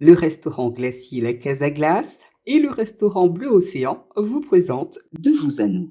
Le restaurant glacier La Casa Glace et le restaurant Bleu Océan vous présentent De vous à nous.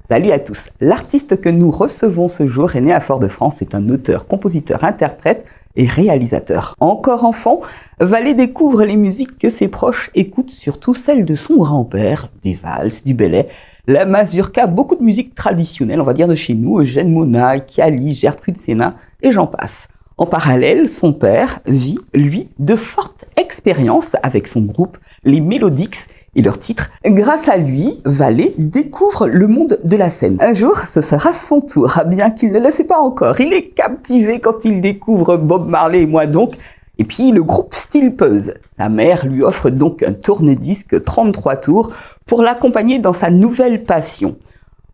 Salut à tous. L'artiste que nous recevons ce jour est né à Fort-de-France. C'est un auteur, compositeur, interprète et réalisateur. Encore enfant, Valé découvre les musiques que ses proches écoutent, surtout celles de son grand-père, des valses, du belay, la mazurka, beaucoup de musique traditionnelle, on va dire de chez nous, Eugène Mona, Kiali, Gertrude Sénat et j'en passe. En parallèle, son père vit, lui, de fortes expériences avec son groupe, les Mélodix, et leur titre. Grâce à lui, Valé découvre le monde de la scène. Un jour, ce sera son tour, bien qu'il ne le sait pas encore. Il est captivé quand il découvre Bob Marley et moi donc. Et puis le groupe Steel Pulse. Sa mère lui offre donc un tourne-disque 33 tours pour l'accompagner dans sa nouvelle passion.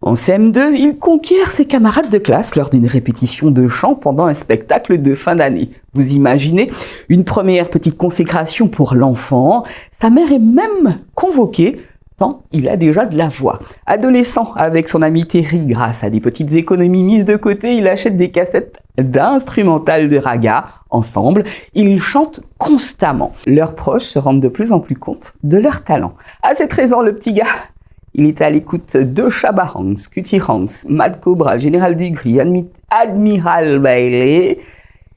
En CM2, il conquiert ses camarades de classe lors d'une répétition de chant pendant un spectacle de fin d'année. Vous imaginez, une première petite consécration pour l'enfant. Sa mère est même convoquée, tant il a déjà de la voix. Adolescent, avec son ami Terry, grâce à des petites économies mises de côté, il achète des cassettes d'instrumental de raga. Ensemble, ils chantent constamment. Leurs proches se rendent de plus en plus compte de leur talent. À ses 13 ans, le petit gars, il était à l'écoute de Shabba Ranks, Cutty Ranks, Mad Cobra, General Degree, Admiral Bailey.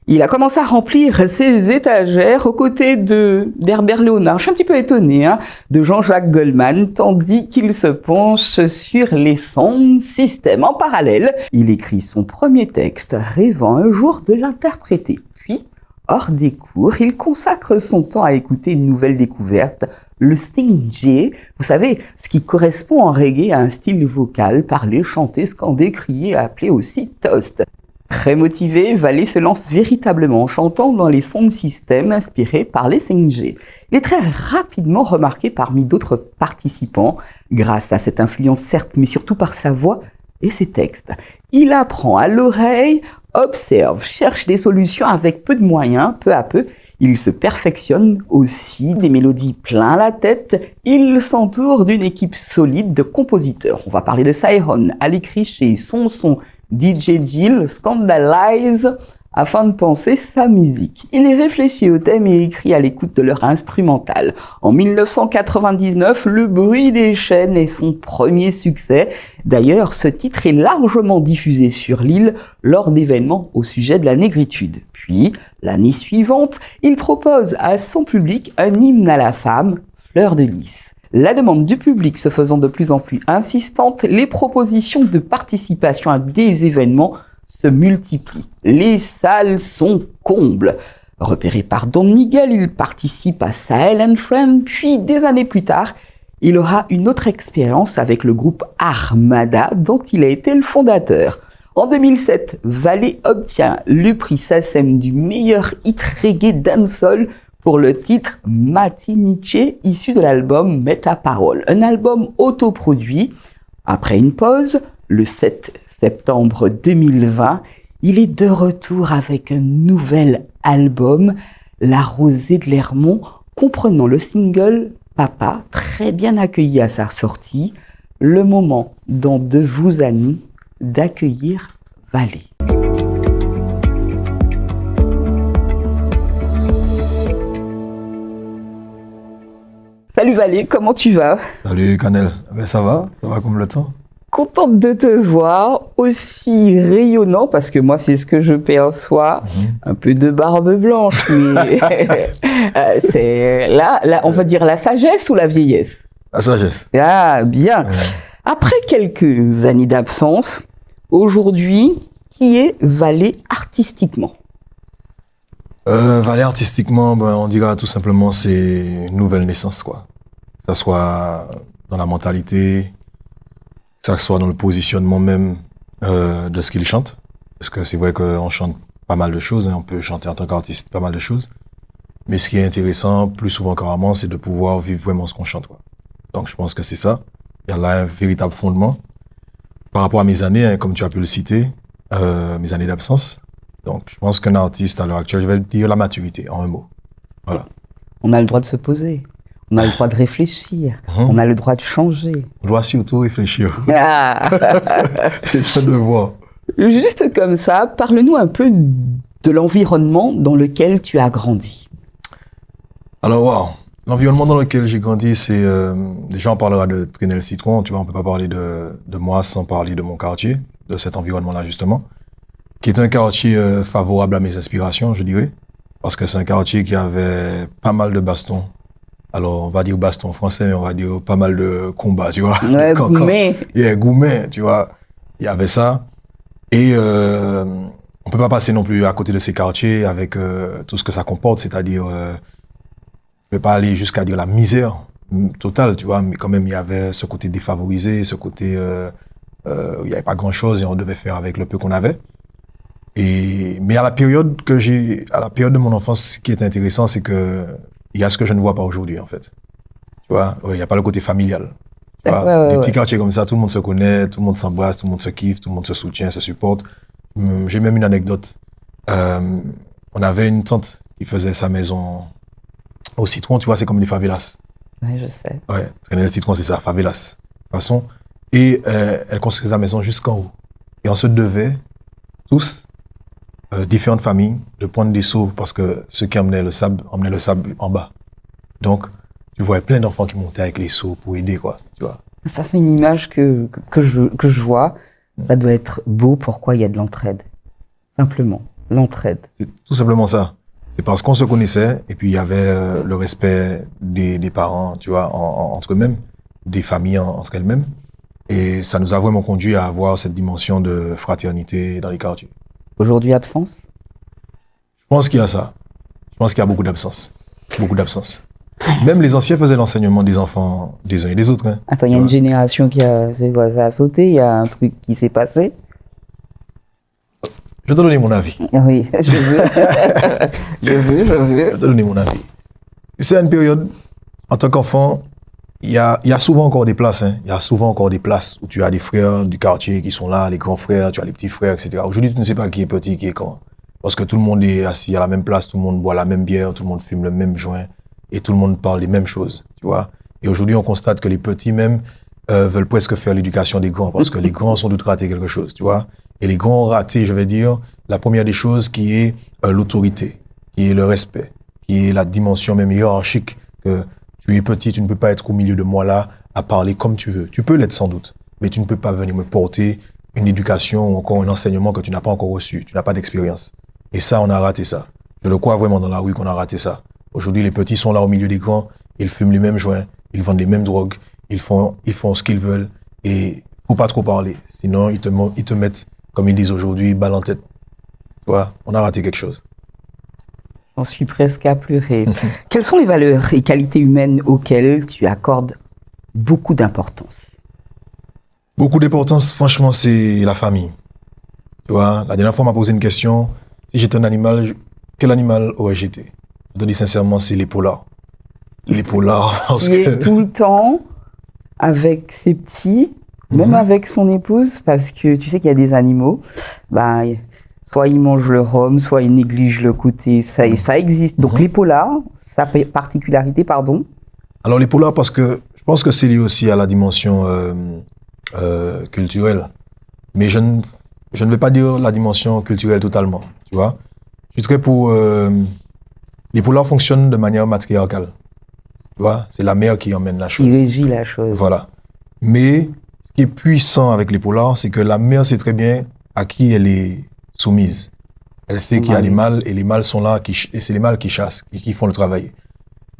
Il a commencé à remplir ses étagères aux côtés d'Herbert Léonard. Je suis un petit peu étonné, de Jean-Jacques Goldman, tandis qu'il se penche sur les sound systems. En parallèle, il écrit son premier texte, rêvant un jour de l'interpréter. Puis, hors des cours, il consacre son temps à écouter une nouvelle découverte, le sting-jay, vous savez, ce qui correspond en reggae à un style vocal, parlé, chanté, scandé, crié, appelé aussi toast. Très motivé, Valé se lance véritablement en chantant dans les sound systems inspirés par les sting-jay. Il est très rapidement remarqué parmi d'autres participants, grâce à cette influence certes, mais surtout par sa voix et ses textes. Il apprend à l'oreille, observe, cherche des solutions avec peu de moyens, peu à peu. Il se perfectionne aussi, des mélodies plein la tête. Il s'entoure d'une équipe solide de compositeurs. On va parler de Cyron, Ali Crichet, Sonson, DJ Jill, Scandalize, afin de penser sa musique. Il est réfléchi au thème et écrit à l'écoute de leur instrumental. En 1999, Le bruit des chaînes est son premier succès. D'ailleurs, ce titre est largement diffusé sur l'île lors d'événements au sujet de la négritude. Puis, l'année suivante, il propose à son public un hymne à la femme, Fleur de Lys. La demande du public se faisant de plus en plus insistante, les propositions de participation à des événements se multiplient. Les salles sont combles. Repéré par Don Miguel, il participe à Sahel and Friends, puis des années plus tard, il aura une autre expérience avec le groupe Armada, dont il a été le fondateur. En 2007, Valé obtient le prix SACEM du meilleur hit reggae dancehall pour le titre Matiniche, issu de l'album Métaparole, un album autoproduit. Après une pause, le 7 septembre 2020, il est de retour avec un nouvel album, La Rosée de l'Hermont, comprenant le single Papa, très bien accueilli à sa sortie. Le moment dans De vous à nous d'accueillir Valé. Salut Valé, comment tu vas? Salut Canel, ça va comme le temps. Contente de te voir aussi rayonnant, parce que moi c'est ce que je perçois, un peu de barbe blanche, mais c'est là, on va dire la sagesse ou la vieillesse? La sagesse. Ah, bien. Après quelques années d'absence, aujourd'hui, qui est Valé artistiquement? Valé artistiquement, on dira tout simplement c'est une nouvelle naissance, quoi. Que ça soit dans la mentalité, que ça soit dans le positionnement même de ce qu'il chante. Parce que c'est vrai qu'on chante pas mal de choses, on peut chanter en tant qu'artiste pas mal de choses. Mais ce qui est intéressant, plus souvent qu'autrement, c'est de pouvoir vivre vraiment ce qu'on chante, quoi. Donc je pense que c'est ça. Il y a là un véritable fondement. Par rapport à mes années, comme tu as pu le citer, mes années d'absence. Donc, je pense qu'un artiste, à l'heure actuelle, je vais dire la maturité, en un mot. Voilà. On a le droit de se poser. On a le droit de réfléchir. On a le droit de changer. On doit surtout réfléchir. Ah. C'est ça de voir. Juste comme ça, parle-nous un peu de l'environnement dans lequel tu as grandi. Alors, wow. L'environnement dans lequel j'ai grandi, c'est... déjà, on parlera de Trénel-Citron. Tu vois, on peut pas parler de moi sans parler de mon quartier, de cet environnement-là, justement, qui est un quartier favorable à mes aspirations, je dirais, parce que c'est un quartier qui avait pas mal de bastons. Alors, on va dire baston français, mais on va dire pas mal de combats, tu vois. Ouais, Goumet. Goumet, tu vois. Il y avait ça. Et on peut pas passer non plus à côté de ces quartiers avec tout ce que ça comporte, c'est-à-dire, je vais pas aller jusqu'à dire la misère totale, tu vois, mais quand même, il y avait ce côté défavorisé, ce côté, il y avait pas grand-chose et on devait faire avec le peu qu'on avait. Mais à la période de mon enfance, ce qui est intéressant, c'est que il y a ce que je ne vois pas aujourd'hui, en fait. Tu vois, il n'y a pas le côté familial. Tu vois, des petits quartiers comme ça, tout le monde se connaît, tout le monde s'embrasse, tout le monde se kiffe, tout le monde se soutient, se supporte. J'ai même une anecdote. On avait une tante qui faisait sa maison au Citron, tu vois, c'est comme les favelas. Ouais, je sais. Ouais, le Citron, c'est ça, favelas. De toute façon. Et elle construisait sa maison jusqu'en haut. Et on se devait, tous, différentes familles, de prendre des seaux parce que ceux qui emmenaient le sable en bas. Donc, tu voyais plein d'enfants qui montaient avec les seaux pour aider, quoi, tu vois. Ça, c'est une image que je vois. Ça doit être beau. Pourquoi il y a de l'entraide? Simplement, l'entraide. C'est tout simplement ça. C'est parce qu'on se connaissait et puis il y avait le respect des parents, tu vois, entre eux-mêmes, des familles entre elles-mêmes. Et ça nous a vraiment conduit à avoir cette dimension de fraternité dans les quartiers. Aujourd'hui, absence? Je pense qu'il y a ça. Je pense qu'il y a beaucoup d'absence. Beaucoup d'absence. Même les anciens faisaient l'enseignement des enfants des uns et des autres. Hein. Attends, il y a une génération qui a sauté, il y a un truc qui s'est passé. Je vais te donner mon avis. Oui, je veux. Je veux. Je vais te donner mon avis. C'est une période, en tant qu'enfant, il y a souvent encore des places. Hein. Il y a souvent encore des places où tu as des frères du quartier qui sont là, les grands frères, tu as les petits frères, etc. Aujourd'hui, tu ne sais pas qui est petit, qui est grand. Parce que tout le monde est assis à la même place, tout le monde boit la même bière, tout le monde fume le même joint et tout le monde parle des mêmes choses, tu vois. Et aujourd'hui, on constate que les petits même veulent presque faire l'éducation des grands parce que les grands sont doute rater quelque chose, tu vois. Et les grands ont raté, je vais dire, la première des choses qui est l'autorité, qui est le respect, qui est la dimension même hiérarchique que tu es petit, tu ne peux pas être au milieu de moi là à parler comme tu veux. Tu peux l'être sans doute, mais tu ne peux pas venir me porter une éducation ou encore un enseignement que tu n'as pas encore reçu, tu n'as pas d'expérience. Et ça, on a raté ça. Je le crois vraiment dans la rue qu'on a raté ça. Aujourd'hui, les petits sont là au milieu des grands, ils fument les mêmes joints, ils vendent les mêmes drogues, ils font ce qu'ils veulent et faut pas trop parler. Sinon, ils te mettent, comme ils disent aujourd'hui, balle en tête. Tu vois, on a raté quelque chose. J'en suis presque à pleurer. Quelles sont les valeurs et qualités humaines auxquelles tu accordes beaucoup d'importance? Beaucoup d'importance, franchement, c'est la famille. Tu vois, la dernière fois, on m'a posé une question. Si j'étais un animal, quel animal aurais-je été? Je te dis sincèrement, c'est les polars. Les polars, parce que... Il est tout le temps avec ses petits, même avec son épouse, parce que tu sais qu'il y a des animaux, soit ils mangent le rhum, soit ils négligent le côté, ça existe. Donc les polars, sa particularité, pardon. Alors les polars, parce que je pense que c'est lié aussi à la dimension culturelle. Mais je ne vais pas dire la dimension culturelle totalement, tu vois. Je suis très pour... les polars fonctionnent de manière matriarcale. Tu vois, c'est la mère qui emmène la chose. Qui régit la chose. Voilà. Mais ce qui est puissant avec les polars, c'est que la mère sait très bien à qui elle est soumise. Elle sait qu'il y a les mâles et les mâles sont là et c'est les mâles qui chassent et qui font le travail.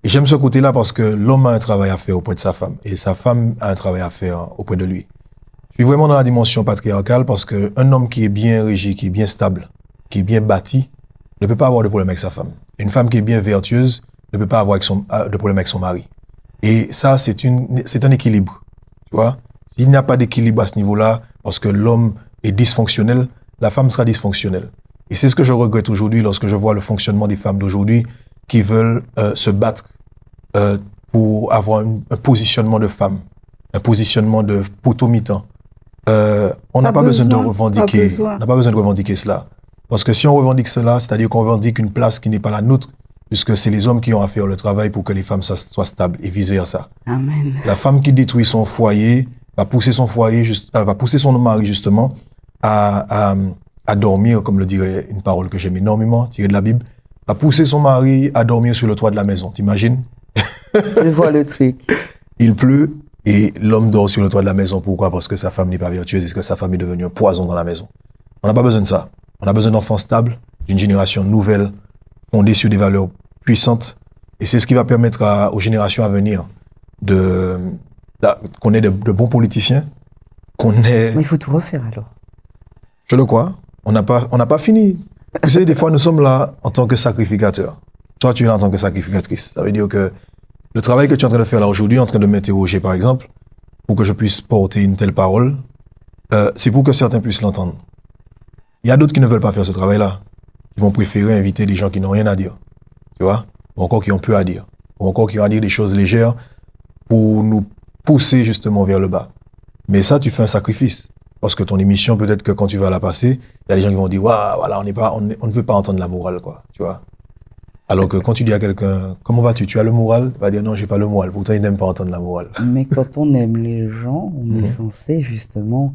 Et j'aime ce côté-là parce que l'homme a un travail à faire auprès de sa femme et sa femme a un travail à faire auprès de lui. Je suis vraiment dans la dimension patriarcale parce qu'un homme qui est bien régi, qui est bien stable, qui est bien bâti, ne peut pas avoir de problème avec sa femme. Une femme qui est bien vertueuse ne peut pas avoir de problème avec son mari. Et ça, c'est un équilibre. Tu vois, s'il n'y a pas d'équilibre à ce niveau-là, parce que l'homme est dysfonctionnel, la femme sera dysfonctionnelle. Et c'est ce que je regrette aujourd'hui lorsque je vois le fonctionnement des femmes d'aujourd'hui qui veulent se battre pour avoir un positionnement de femme, un positionnement de poteau-mitant. On n'a pas besoin de revendiquer cela. Parce que si on revendique cela, c'est-à-dire qu'on revendique une place qui n'est pas la nôtre, puisque c'est les hommes qui ont à faire le travail pour que les femmes soient stables et vice-versa. Amen. La femme qui détruit son foyer va pousser son mari justement à dormir, comme le dirait une parole que j'aime énormément, tirée de la Bible, va pousser son mari à dormir sur le toit de la maison. T'imagines? Je vois le truc. Il pleut et l'homme dort sur le toit de la maison. Pourquoi? Parce que sa femme n'est pas vertueuse et que sa femme est devenue un poison dans la maison. On n'a pas besoin de ça. On a besoin d'enfants stables, d'une génération nouvelle, fondée sur des valeurs puissantes. Et c'est ce qui va permettre aux générations à venir qu'on ait de bons politiciens, Mais il faut tout refaire alors. Je le crois. On n'a pas fini. Tu sais, des fois, nous sommes là en tant que sacrificateurs. Toi, tu es là en tant que sacrificatrice. Ça veut dire que le travail que tu es en train de faire là aujourd'hui, en train de m'interroger, par exemple, pour que je puisse porter une telle parole, c'est pour que certains puissent l'entendre. Il y a d'autres qui ne veulent pas faire ce travail-là. Ils vont préférer inviter des gens qui n'ont rien à dire. Tu vois? Ou encore qui ont peu à dire. Ou encore qui ont à dire des choses légères pour nous pousser justement vers le bas. Mais ça, tu fais un sacrifice. Parce que ton émission, peut-être que quand tu vas la passer, il y a des gens qui vont dire, waouh, voilà, on ne veut pas entendre la morale, quoi. Tu vois? Alors que quand tu dis à quelqu'un, comment vas-tu? Tu as le moral? Il va dire, non, j'ai pas le moral. Pourtant, il n'aime pas entendre la morale. Mais quand on aime les gens, on est censé justement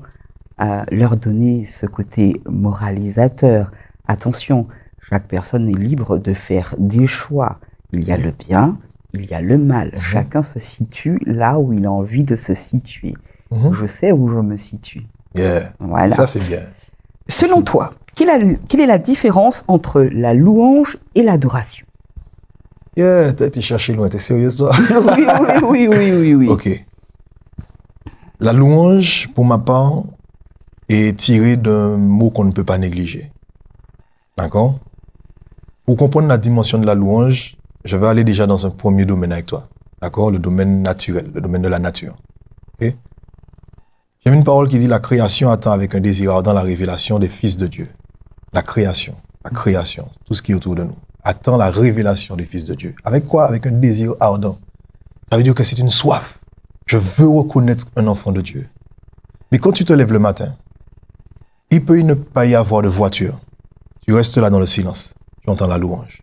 leur donner ce côté moralisateur. Attention, chaque personne est libre de faire des choix. Il y a le bien, il y a le mal. Chacun se situe là où il a envie de se situer. Je sais où je me situe. Yeah. Voilà. Ça, c'est bien. Selon toi, quelle est la différence entre la louange et l'adoration? Yeah, t'as été chercher loin, t'es sérieuse, toi? Oui. Ok. La louange, pour ma part, est tirée d'un mot qu'on ne peut pas négliger. D'accord? Pour comprendre la dimension de la louange, je vais aller déjà dans un premier domaine avec toi. D'accord? Le domaine naturel, le domaine de la nature. Ok? J'aime une parole qui dit la création attend avec un désir ardent la révélation des fils de Dieu. La création, tout ce qui est autour de nous, attend la révélation des fils de Dieu. Avec quoi? Avec un désir ardent. Ça veut dire que c'est une soif. Je veux reconnaître un enfant de Dieu. Mais quand tu te lèves le matin, il peut ne pas y avoir de voiture. Tu restes là dans le silence. Tu entends la louange.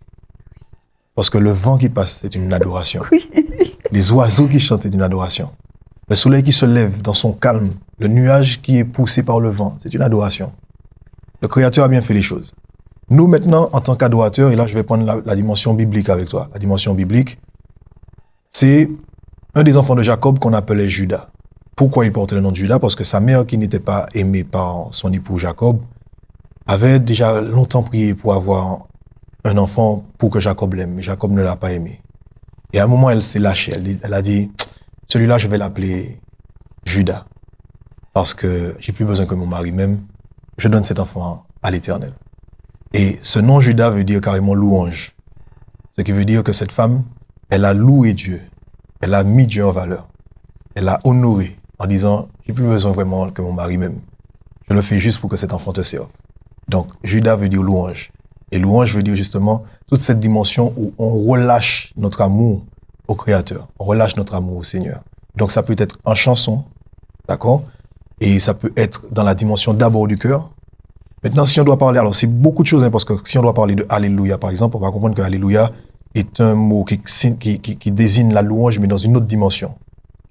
Parce que le vent qui passe, c'est une adoration. Les oiseaux qui chantent, c'est une adoration. Le soleil qui se lève dans son calme, le nuage qui est poussé par le vent, c'est une adoration. Le Créateur a bien fait les choses. Nous, maintenant, en tant qu'adorateurs, et là, je vais prendre la dimension biblique avec toi. La dimension biblique, c'est un des enfants de Jacob qu'on appelait Judas. Pourquoi il portait le nom de Judas? Parce que sa mère, qui n'était pas aimée par son époux Jacob, avait déjà longtemps prié pour avoir un enfant pour que Jacob l'aime. Mais Jacob ne l'a pas aimé. Et à un moment, elle s'est lâchée. Elle a dit, celui-là, je vais l'appeler Judas. Parce que j'ai plus besoin que mon mari m'aime. Je donne cet enfant à l'Éternel. Et ce nom Judas veut dire carrément louange. Ce qui veut dire que cette femme, elle a loué Dieu. Elle a mis Dieu en valeur. Elle a honoré en disant, j'ai plus besoin vraiment que mon mari m'aime. Je le fais juste pour que cet enfant te serve. Donc, Judas veut dire louange. Et louange veut dire justement toute cette dimension où on relâche notre amour au Créateur. On relâche notre amour au Seigneur. Donc, ça peut être en chanson, d'accord? Et ça peut être dans la dimension d'abord du cœur. Maintenant, si on doit parler, alors c'est beaucoup de choses, hein, parce que si on doit parler de Alléluia, par exemple, on va comprendre que Alléluia est un mot qui désigne la louange, mais dans une autre dimension.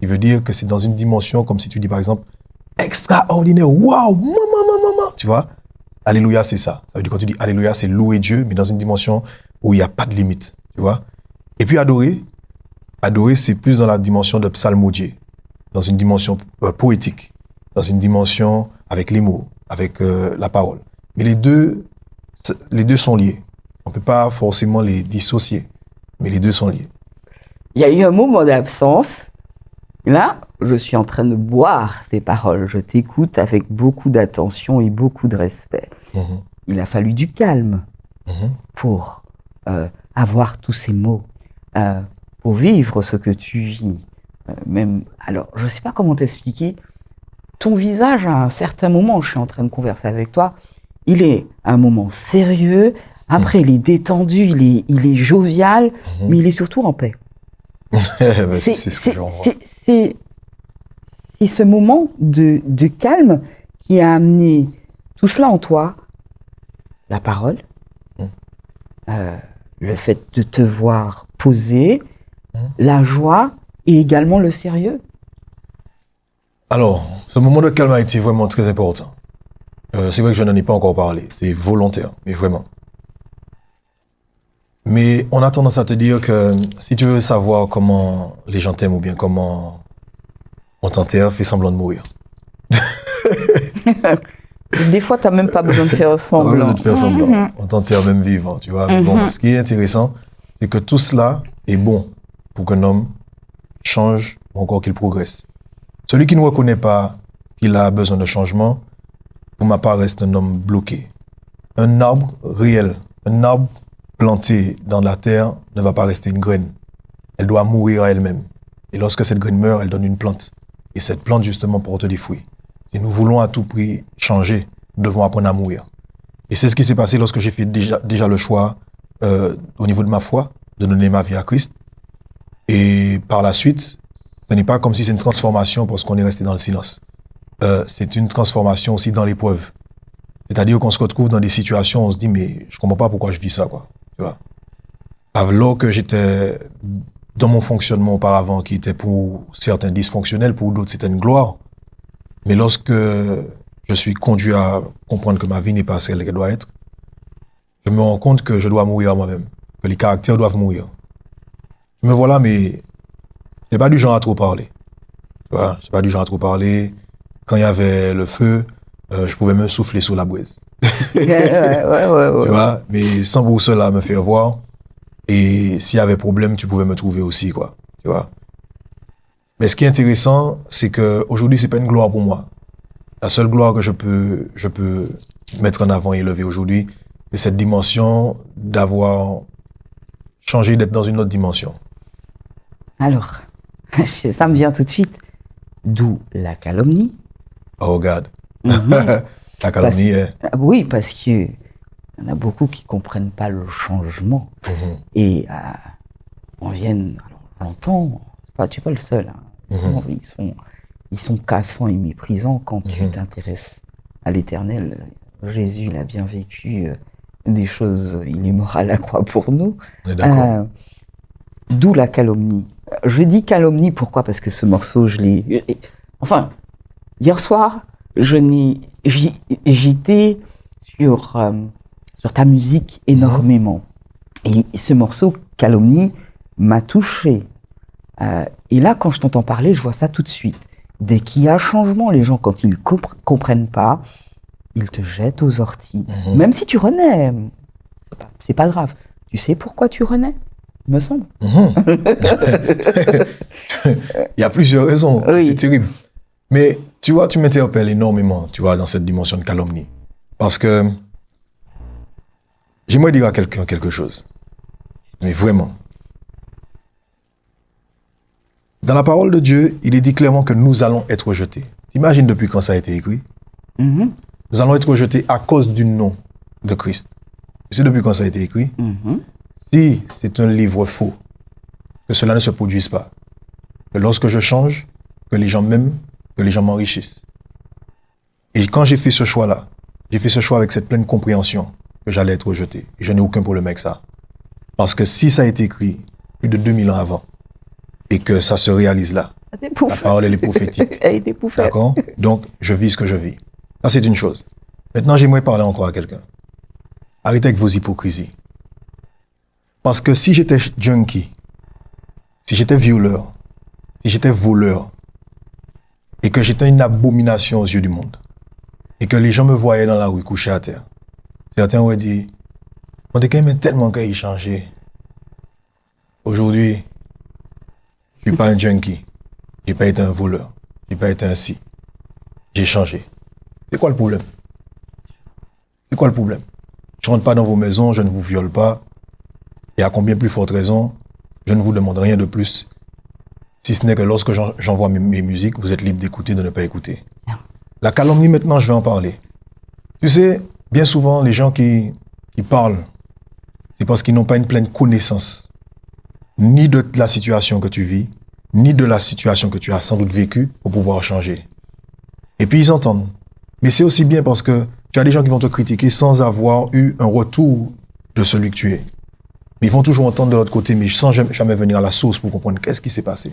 Il veut dire que c'est dans une dimension, comme si tu dis par exemple, extraordinaire, waouh, maman, tu vois? Alléluia, c'est ça. Ça veut dire quand tu dis Alléluia, c'est louer Dieu, mais dans une dimension où il n'y a pas de limite, tu vois? Et puis adorer, c'est plus dans la dimension de psalmodier, dans une dimension poétique, dans une dimension avec les mots, avec la parole. Mais les deux sont liés. On ne peut pas forcément les dissocier, mais les deux sont liés. Il y a eu un moment d'absence. Là, je suis en train de boire tes paroles. Je t'écoute avec beaucoup d'attention et beaucoup de respect. Il a fallu du calme pour avoir tous ces mots, pour vivre ce que tu vis. Alors, je ne sais pas comment t'expliquer. Ton visage, à un certain moment, je suis en train de converser avec toi, il est un moment sérieux. Après, il est détendu, il est jovial, mais il est surtout en paix. C'est ce que j'en vois. C'est ce moment de calme qui a amené tout cela en toi. La parole, le fait de te voir poser, la joie et également le sérieux? Alors, ce moment de calme a été vraiment très important. C'est vrai que je n'en ai pas encore parlé, c'est volontaire, mais vraiment. Mais on a tendance à te dire que si tu veux savoir comment les gens t'aiment ou bien comment on t'enterre, fais semblant de mourir. Des fois, tu n'as même pas besoin de faire semblant. Pas besoin de faire semblant. On t'enterre même vivant, tu vois. Mais bon, ce qui est intéressant, c'est que tout cela est bon pour qu'un homme change ou encore qu'il progresse. Celui qui ne reconnaît pas qu'il a besoin de changement, pour ma part, reste un homme bloqué. Un arbre réel, un arbre planté dans la terre ne va pas rester une graine. Elle doit mourir à elle-même. Et lorsque cette graine meurt, elle donne une plante. Et cette plante, justement, porte des fruits. Si nous voulons à tout prix changer, nous devons apprendre à mourir. Et c'est ce qui s'est passé lorsque j'ai fait déjà le choix, au niveau de ma foi, de donner ma vie à Christ. Et par la suite, ce n'est pas comme si c'est une transformation parce qu'on est resté dans le silence. C'est une transformation aussi dans l'épreuve. C'est-à-dire qu'on se retrouve dans des situations où on se dit, mais je comprends pas pourquoi je vis ça, quoi. Tu vois. Alors que j'étais dans mon fonctionnement auparavant, qui était pour certains dysfonctionnel, pour d'autres c'était une gloire. Mais lorsque je suis conduit à comprendre que ma vie n'est pas celle qu'elle doit être, je me rends compte que je dois mourir à moi-même, que les caractères doivent mourir. Je me vois là, mais je n'ai pas du genre à trop parler. Tu vois, j'ai pas du genre à trop parler. Quand il y avait le feu, je pouvais même souffler sous la braise. Ouais. Tu vois, mais sans pour cela me faire voir. Et s'il y avait problème, tu pouvais me trouver aussi, quoi. Tu vois. Mais ce qui est intéressant, c'est qu'aujourd'hui, c'est pas une gloire pour moi. La seule gloire que je peux mettre en avant et élever aujourd'hui, c'est cette dimension d'avoir changé, d'être dans une autre dimension. Alors, ça me vient tout de suite. D'où la calomnie. Oh, God. La calomnie est... Oui, parce qu'il y en a beaucoup qui ne comprennent pas le changement. Et on vient, alors j'entends, tu n'es pas le seul. Hein. Ils sont cassants et méprisants quand tu t'intéresses à l'Éternel. Jésus, il a bien vécu des choses, il est mort à la croix pour nous. On est d'accord. D'où la calomnie. Je dis calomnie, pourquoi? Parce que ce morceau, je l'ai... Enfin, hier soir, j'étais sur ta musique énormément. Et ce morceau, Calomnie, m'a touché. Et là, quand je t'entends parler, je vois ça tout de suite. Dès qu'il y a changement, les gens, quand ils comprennent pas, ils te jettent aux orties. Même si tu renais, c'est pas grave. Tu sais pourquoi tu renais, il me semble. Il y a plusieurs raisons. Oui. C'est terrible. Mais tu vois, tu m'interpelles énormément, tu vois, dans cette dimension de calomnie. Parce que j'aimerais dire à quelqu'un quelque chose. Mais vraiment. Dans la parole de Dieu, il est dit clairement que nous allons être rejetés. T'imagines depuis quand ça a été écrit? Nous allons être rejetés à cause du nom de Christ. Tu sais depuis quand ça a été écrit? Si c'est un livre faux, que cela ne se produise pas. Que lorsque je change, que les gens m'aiment, que les gens m'enrichissent. Et quand j'ai fait ce choix-là, j'ai fait ce choix avec cette pleine compréhension que j'allais être rejeté. Et je n'ai aucun problème avec ça. Parce que si ça a été écrit plus de 2000 ans avant, et que ça se réalise là, la parole elle est prophétique. D'accord? Donc, je vis ce que je vis. Ça, c'est une chose. Maintenant, j'aimerais parler encore à quelqu'un. Arrêtez avec vos hypocrisies. Parce que si j'étais junkie, si j'étais violeur, si j'étais voleur, et que j'étais une abomination aux yeux du monde, et que les gens me voyaient dans la rue couché à terre, certains auraient dit, on est quand même tellement qu'il a changé. Aujourd'hui, je ne suis pas un junkie, je n'ai pas été un voleur, je n'ai pas été un si. J'ai changé. C'est quoi le problème? C'est quoi le problème? Je ne rentre pas dans vos maisons, je ne vous viole pas. Et à combien plus forte raison, je ne vous demande rien de plus. Si ce n'est que lorsque j'envoie mes musiques, vous êtes libre d'écouter, de ne pas écouter. La calomnie, maintenant, je vais en parler. Tu sais, bien souvent, les gens qui parlent, c'est parce qu'ils n'ont pas une pleine connaissance, ni de la situation que tu vis, ni de la situation que tu as sans doute vécue pour pouvoir changer. Et puis, ils entendent. Mais c'est aussi bien parce que tu as des gens qui vont te critiquer sans avoir eu un retour de celui que tu es. Mais ils vont toujours entendre de l'autre côté, mais sans jamais venir à la source pour comprendre qu'est-ce qui s'est passé.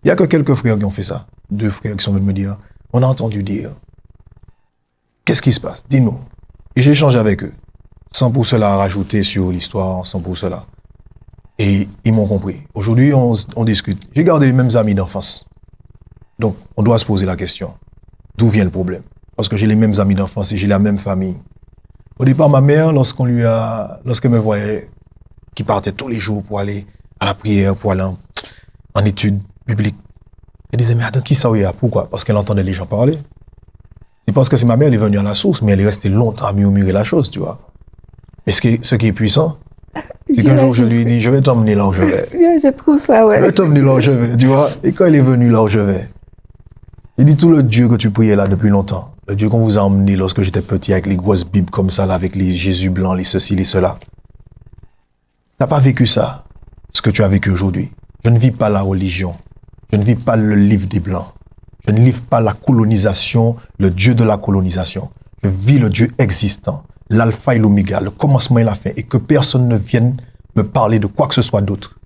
Il n'y a que quelques frères qui ont fait ça. 2 frères qui sont venus me dire, on a entendu dire, qu'est-ce qui se passe? Dis-nous. Et j'ai échangé avec eux, sans pour cela rajouter sur l'histoire, sans pour cela. Et ils m'ont compris. Aujourd'hui, on discute. J'ai gardé les mêmes amis d'enfance. Donc, on doit se poser la question, d'où vient le problème? Parce que j'ai les mêmes amis d'enfance et j'ai la même famille. Au départ, ma mère, lorsqu'elle me voyait, qui partait tous les jours pour aller à la prière, pour aller en études bibliques, elle disait, mais attends, qui ça y a? Pourquoi? Parce qu'elle entendait les gens parler. C'est parce que c'est ma mère, elle est venue à la source, mais elle est restée longtemps à murmurer la chose, tu vois. Mais ce qui est puissant, c'est qu'un jour, je lui ai dit, je vais t'emmener là où je vais. Je trouve ça, ouais. Je vais t'emmener là où je vais, tu vois. Et quand elle est venue là où je vais, il dit, tout le Dieu que tu priais là depuis longtemps, le Dieu qu'on vous a emmené lorsque j'étais petit avec les grosses bibles comme ça, là, avec les Jésus blancs, les ceci, les cela. T'as pas vécu ça, ce que tu as vécu aujourd'hui. Je ne vis pas la religion. Je ne vis pas le livre des Blancs. Je ne vis pas la colonisation, le Dieu de la colonisation. Je vis le Dieu existant, l'alpha et l'oméga, le commencement et la fin, et que personne ne vienne me parler de quoi que ce soit d'autre.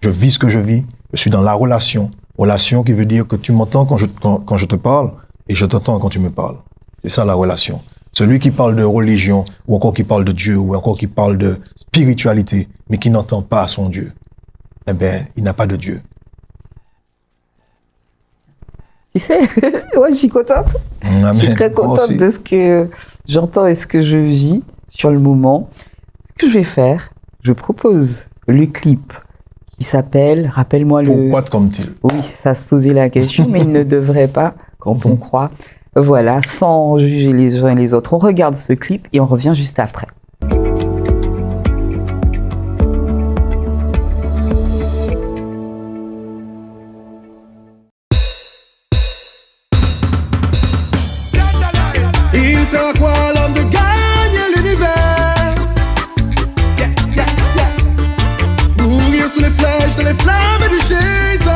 Je vis ce que je vis, je suis dans la relation. Relation qui veut dire que tu m'entends quand je te parle, et je t'entends quand tu me parles. C'est ça la relation. Celui qui parle de religion, ou encore qui parle de Dieu, ou encore qui parle de spiritualité, mais qui n'entend pas son Dieu, eh bien, il n'a pas de Dieu. Tu sais, ouais, je suis contente. Amen. Je suis très contente de ce que j'entends et ce que je vis sur le moment. Ce que je vais faire, je propose le clip qui s'appelle, rappelle-moi le... Pourquoi te comme-t-il? Oui, ça se posait la question, mais il ne devrait pas, quand on croit. Voilà, sans juger les uns et les autres. On regarde ce clip et on revient juste après. Il sert à quoi l'homme de gagner l'univers? Yeah, yeah, yeah. Mourir sous les flèches de les flammes du shaitan.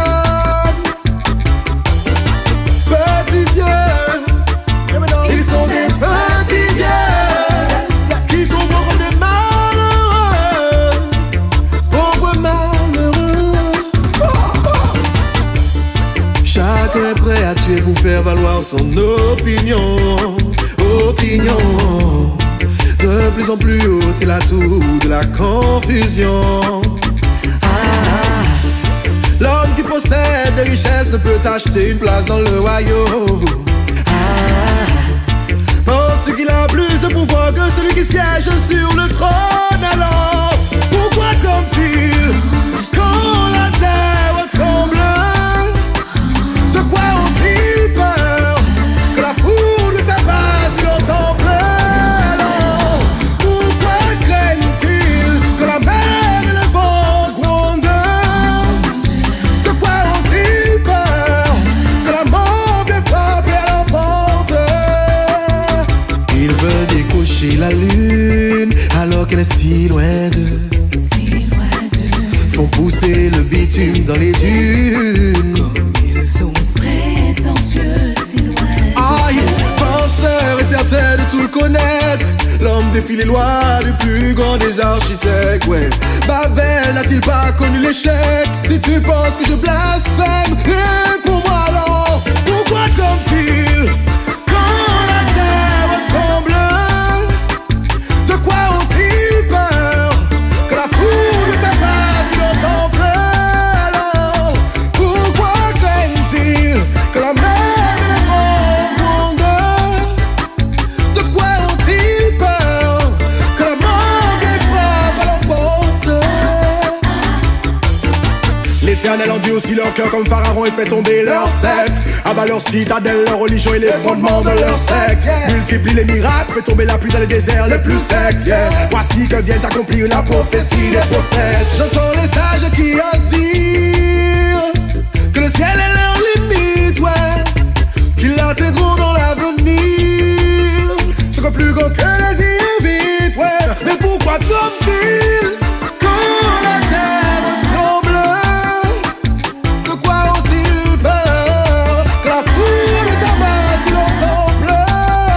Petits dieux, ils sont des petits dieux qui tomberont comme des malheureux, pauvres malheureux. Chacun est prêt à tuer pour faire valoir son opinion. De plus en plus haute est la tour de la confusion. L'homme qui possède des richesses ne peut acheter une place dans le royaume. Penses-tu qu'il a plus de pouvoir que celui qui siège sur le trône? Alors, pourquoi tremble-t-il quand la terre tremble? De quoi ont-ils peur? Que la foule s'abasse sur leur temple? Alors, pourquoi craignent-ils que la mer et le vent grondent? De quoi ont-ils peur? Que la mort vienne frapper à leur porte? Ils veulent décocher la lune alors qu'elle est si loin d'eux. Font pousser le bitume dans les dunes. Ils sont prétentieux, si loin de Penseur est certain de tout connaître. L'homme défie les lois du plus grand des architectes. Ouais. Babel n'a-t-il pas connu l'échec? Si tu penses que je blasphème, réponds-moi alors. Pourquoi tremble-t-il quand la terre tremble? De quoi ont-ils peur? Que la foule s'abasse sur leur temple? Alors, pourquoi craignent-ils que la mer et les vents grondent? De quoi ont-ils peur? Que la mort vienne frapper à leur porte? L'Éternel endurcit leur cœur comme Pharaon et fait tomber leur secte. Abat leur citadelle, leur religion et les fondements de leur secte. Multiplie les miracles, fait tomber la pluie dans les déserts les plus secs. Voici que vient s'accomplir la prophétie des prophètes. J'entends les sages qui osent dire que le ciel est leur limite, ouais. Qu'ils l'atteindront dans l'avenir. C'est que plus grand que les y évite, ouais. Mais pourquoi tremble-t-il quand la terre tremble? De quoi ont-ils peur? Que la foule s'abasse sur leur temple?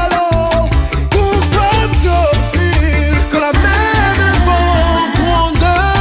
Alors, pourquoi tremble-t-il quand la mer et le vent grondent?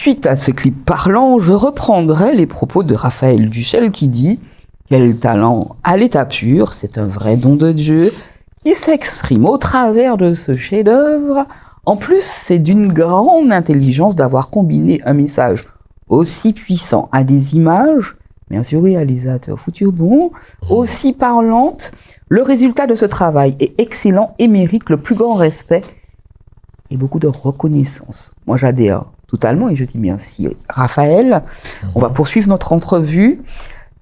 Suite à ce clip parlant, je reprendrai les propos de Raphaël Duchel qui dit « Quel talent à l'état pur, c'est un vrai don de Dieu qui s'exprime au travers de ce chef-d'œuvre. En plus, c'est d'une grande intelligence d'avoir combiné un message aussi puissant à des images, merci au réalisateur foutu bon, aussi parlantes. Le résultat de ce travail est excellent et mérite le plus grand respect et beaucoup de reconnaissance. » Moi, j'adhère totalement et je dis merci. Raphaël, on va poursuivre notre entrevue.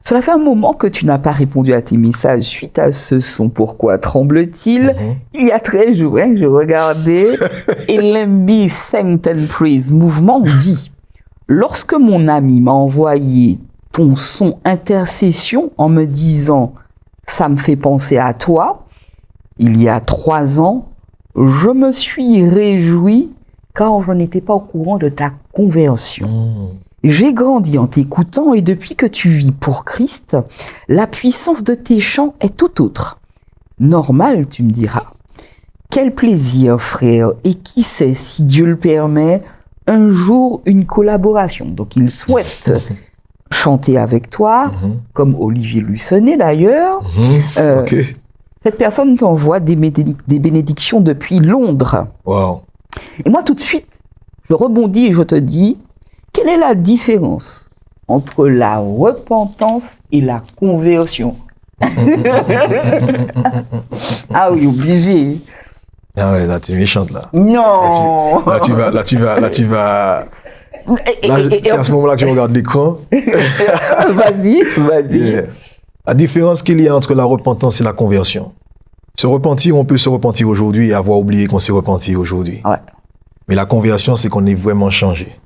Cela fait un moment que tu n'as pas répondu à tes messages suite à ce son. Pourquoi tremble-t-il? Il y a 13 jours, je regardais, et l'MB Thank and Praise Mouvement dit « Lorsque mon ami m'a envoyé ton son Intercession en me disant « Ça me fait penser à toi », il y a 3 ans, je me suis réjoui car je n'étais pas au courant de ta conversion. J'ai grandi en t'écoutant et depuis que tu vis pour Christ, la puissance de tes chants est tout autre. Normal, tu me diras. Quel plaisir, frère, et qui sait, si Dieu le permet, un jour une collaboration. Donc il souhaite chanter avec toi, comme Olivier Lussonnet d'ailleurs. Ok. Cette personne t'envoie des bénédictions depuis Londres. Wow. Et moi tout de suite, je rebondis et je te dis, quelle est la différence entre la repentance et la conversion? Ah oui, obligé. Ah ouais, là, t'es méchante, là. Non. Là, tu vas... C'est à ce moment-là que je regarde l'écran. Vas-y. Yeah. La différence qu'il y a entre la repentance et la conversion. Se repentir, on peut se repentir aujourd'hui et avoir oublié qu'on s'est repenti aujourd'hui. Ouais. Mais la conversion, c'est qu'on est vraiment changé.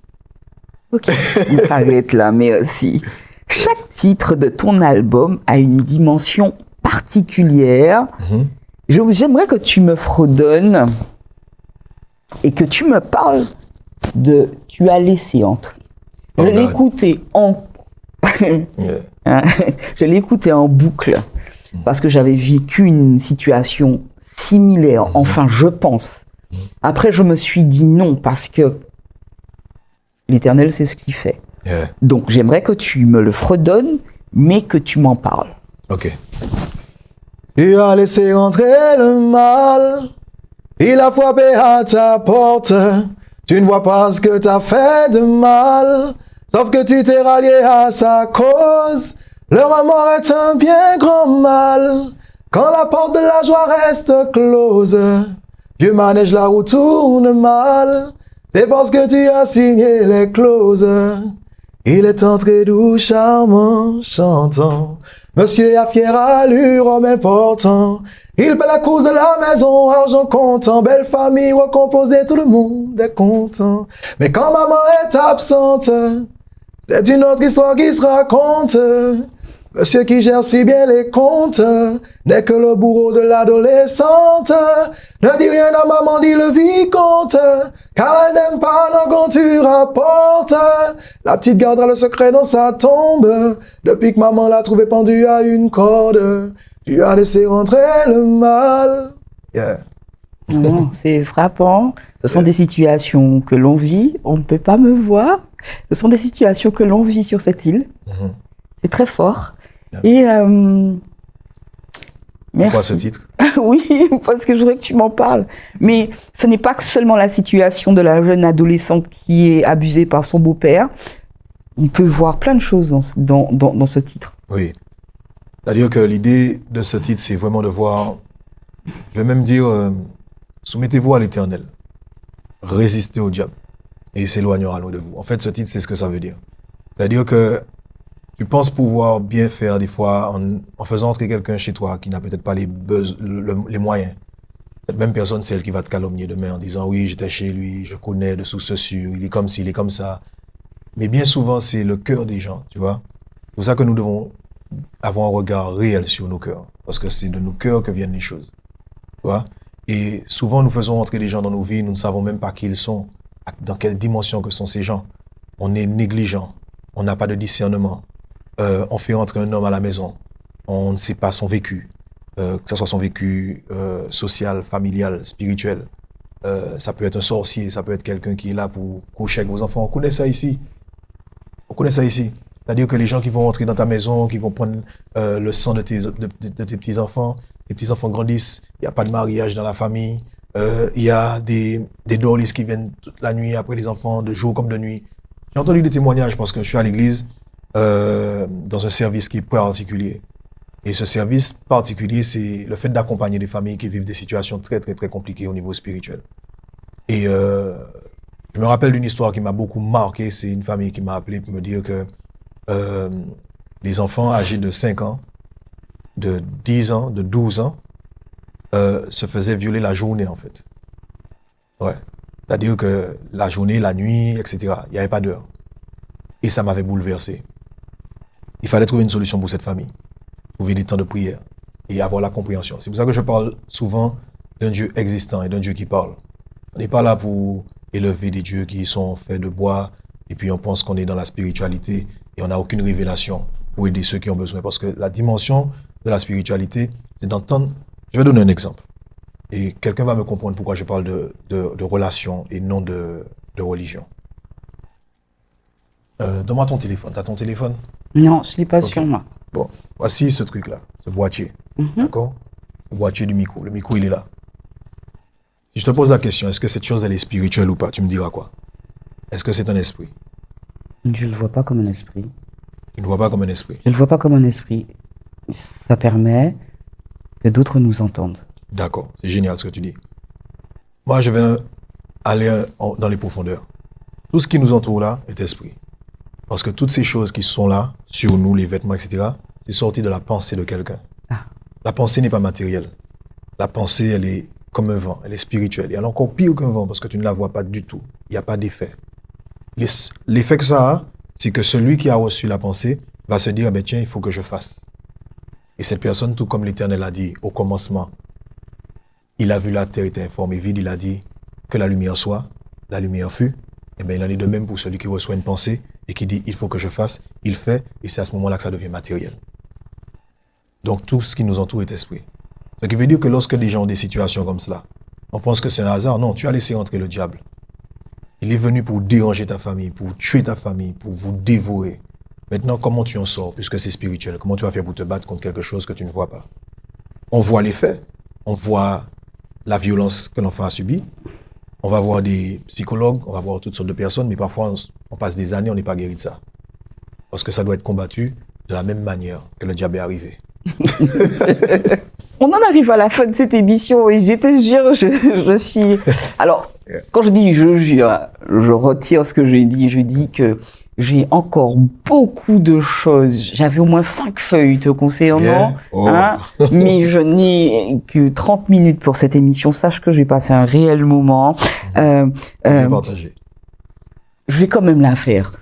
Ok, on s'arrête là, merci. Chaque titre de ton album a une dimension particulière. J'aimerais que tu me fredonnes et que tu me parles de « Tu as laissé entrer ». Je l'ai écouté en... Je l'ai écouté en boucle parce que j'avais vécu une situation similaire. Enfin, je pense. Après, je me suis dit non parce que l'Éternel, c'est ce qu'il fait. Yeah. Donc, j'aimerais que tu me le fredonnes, mais que tu m'en parles. Ok. Tu as laissé entrer le mal, il a frappé à ta porte. Tu ne vois pas ce que t'as fait de mal, sauf que tu t'es rallié à sa cause. Le remords est un bien grand mal, quand la porte de la joie reste close. Dieu manège la roue, tourne mal. C'est parce que tu as signé les clauses. Il est entré doux, charmant, chantant. Monsieur a fière allure, homme important. Il paie la course de la maison, argent comptant. Belle famille recomposée, tout le monde est content. Mais quand maman est absente, c'est une autre histoire qui se raconte. Monsieur qui gère si bien les comptes n'est que le bourreau de l'adolescente. Ne dis rien à maman, dit le vicomte, car elle n'aime pas non quand tu rapportes. La petite gardera le secret dans sa tombe, depuis que maman l'a trouvé pendu à une corde. Tu as laissé rentrer le mal. Yeah. Non, c'est frappant. Ce sont des situations que l'on vit. On ne peut pas me voir. Ce sont des situations que l'on vit sur cette île. C'est très fort. Et Pourquoi ce titre? Oui, parce que je voudrais que tu m'en parles. Mais ce n'est pas seulement la situation de la jeune adolescente qui est abusée par son beau-père. On peut voir plein de choses dans ce titre. Oui. C'est-à-dire que l'idée de ce titre, c'est vraiment de voir, je vais même dire, soumettez-vous à l'Éternel, résistez au diable, et il s'éloignera loin de vous. En fait, ce titre, c'est ce que ça veut dire. C'est-à-dire que tu penses pouvoir bien faire des fois en faisant entrer quelqu'un chez toi qui n'a peut-être pas les moyens. Cette même personne, c'est elle qui va te calomnier demain en disant « Oui, j'étais chez lui, je connais de source sûre, il est comme ci, il est comme ça. » Mais bien souvent, c'est le cœur des gens, tu vois. C'est pour ça que nous devons avoir un regard réel sur nos cœurs. Parce que c'est de nos cœurs que viennent les choses. Tu vois. Et souvent, nous faisons entrer des gens dans nos vies, nous ne savons même pas qui ils sont, dans quelle dimension que sont ces gens. On est négligent, on n'a pas de discernement. On fait entrer un homme à la maison, on ne sait pas son vécu, que ce soit son vécu social, familial, spirituel. Ça peut être un sorcier, ça peut être quelqu'un qui est là pour coucher avec vos enfants. On connaît ça ici. On connaît ça ici. C'est-à-dire que les gens qui vont entrer dans ta maison, qui vont prendre le sang de tes petits-enfants, les petits-enfants grandissent, il n'y a pas de mariage dans la famille, il y a des dorlis qui viennent toute la nuit après les enfants, de jour comme de nuit. J'ai entendu des témoignages parce que je suis à l'église dans un service qui est particulier. Et ce service particulier, c'est le fait d'accompagner des familles qui vivent des situations très, très, très compliquées au niveau spirituel. Et je me rappelle d'une histoire qui m'a beaucoup marqué. C'est une famille qui m'a appelé pour me dire que les enfants âgés de 5 ans, de 10 ans, de 12 ans, se faisaient violer la journée, en fait. Ouais. C'est-à-dire que la journée, la nuit, etc., il n'y avait pas d'heure. Et ça m'avait bouleversé. Il fallait trouver une solution pour cette famille. Trouver des temps de prière et avoir la compréhension. C'est pour ça que je parle souvent d'un Dieu existant et d'un Dieu qui parle. On n'est pas là pour élever des dieux qui sont faits de bois et puis on pense qu'on est dans la spiritualité et on n'a aucune révélation pour aider ceux qui ont besoin. Parce que la dimension de la spiritualité, c'est d'entendre... Je vais donner un exemple. Et quelqu'un va me comprendre pourquoi je parle de relation et non de religion. Donne-moi ton téléphone. Tu as ton téléphone? Non, je ne l'ai pas sur moi. Bon, voici ce truc-là, ce boîtier. D'accord? Le boîtier du micro. Le micro, il est là. Si je te pose la question, est-ce que cette chose, elle est spirituelle ou pas? Tu me diras quoi? Est-ce que c'est un esprit? Je ne le vois pas comme un esprit. Tu ne le vois pas comme un esprit? Je ne le vois pas comme un esprit. Ça permet que d'autres nous entendent. D'accord, c'est génial ce que tu dis. Moi, je vais aller dans les profondeurs. Tout ce qui nous entoure là est esprit. Parce que toutes ces choses qui sont là, sur nous, les vêtements, etc., c'est sorti de la pensée de quelqu'un. Ah. La pensée n'est pas matérielle. La pensée, elle est comme un vent, elle est spirituelle. Et elle est encore pire qu'un vent parce que tu ne la vois pas du tout. Il n'y a pas d'effet. L'effet que ça a, c'est que celui qui a reçu la pensée va se dire, tiens, il faut que je fasse. Et cette personne, tout comme l'Éternel a dit au commencement, il a vu la terre était informe et vide, il a dit que la lumière soit, la lumière fut. Et bien il en est de même pour celui qui reçoit une pensée et qui dit il faut que je fasse, il fait, et c'est à ce moment-là que ça devient matériel. Donc tout ce qui nous entoure est esprit. Ce qui veut dire que lorsque des gens ont des situations comme cela, on pense que c'est un hasard. Non, tu as laissé entrer le diable. Il est venu pour déranger ta famille, pour tuer ta famille, pour vous dévorer. Maintenant, comment tu en sors, puisque c'est spirituel? Comment tu vas faire pour te battre contre quelque chose que tu ne vois pas? On voit les faits, on voit la violence que l'enfant a subie, on va voir des psychologues, on va voir toutes sortes de personnes, mais parfois on passe des années, on n'est pas guéri de ça. Parce que ça doit être combattu de la même manière que le diable est arrivé. On en arrive à la fin de cette émission et je te jure, je suis... Alors, quand je dis je jure, je retire ce que j'ai dit. Je dis que j'ai encore beaucoup de choses. J'avais au moins 5 feuilles te concernant, hein, mais je n'ai que 30 minutes pour cette émission. Sache que j'ai passé un réel moment. Partagé. Je vais quand même la faire.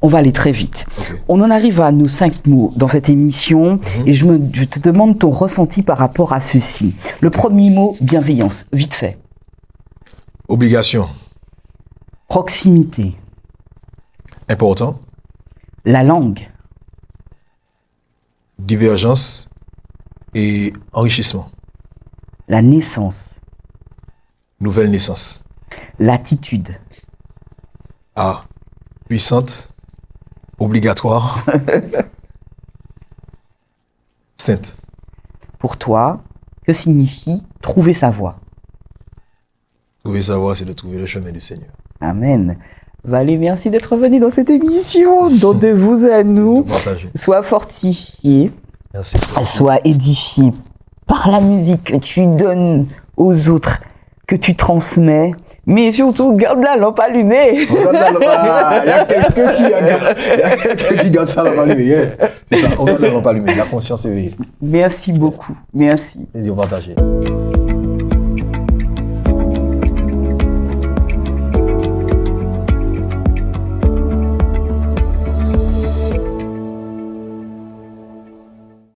On va aller très vite. Okay. On en arrive à nos 5 mots dans cette émission et je te demande ton ressenti par rapport à ceci. Le premier mot, bienveillance, vite fait. Obligation. Proximité. Important. La langue. Divergence et enrichissement. La naissance. Nouvelle naissance. L'attitude. Ah, puissante. Obligatoire. Sainte. Pour toi, que signifie trouver sa voie? Trouver sa voie, c'est de trouver le chemin du Seigneur. Amen. Valé, merci d'être venu dans cette émission. Donnez-vous à nous. Sois fortifié. Merci. Sois édifié par la musique que tu donnes aux autres, que tu transmets. Mais surtout, garde la lampe allumée. Il y a quelqu'un qui garde ça lampe allumée. Yeah. C'est ça, on garde la lampe allumée. La conscience éveillée. Merci beaucoup. Merci. Plaisir partagé.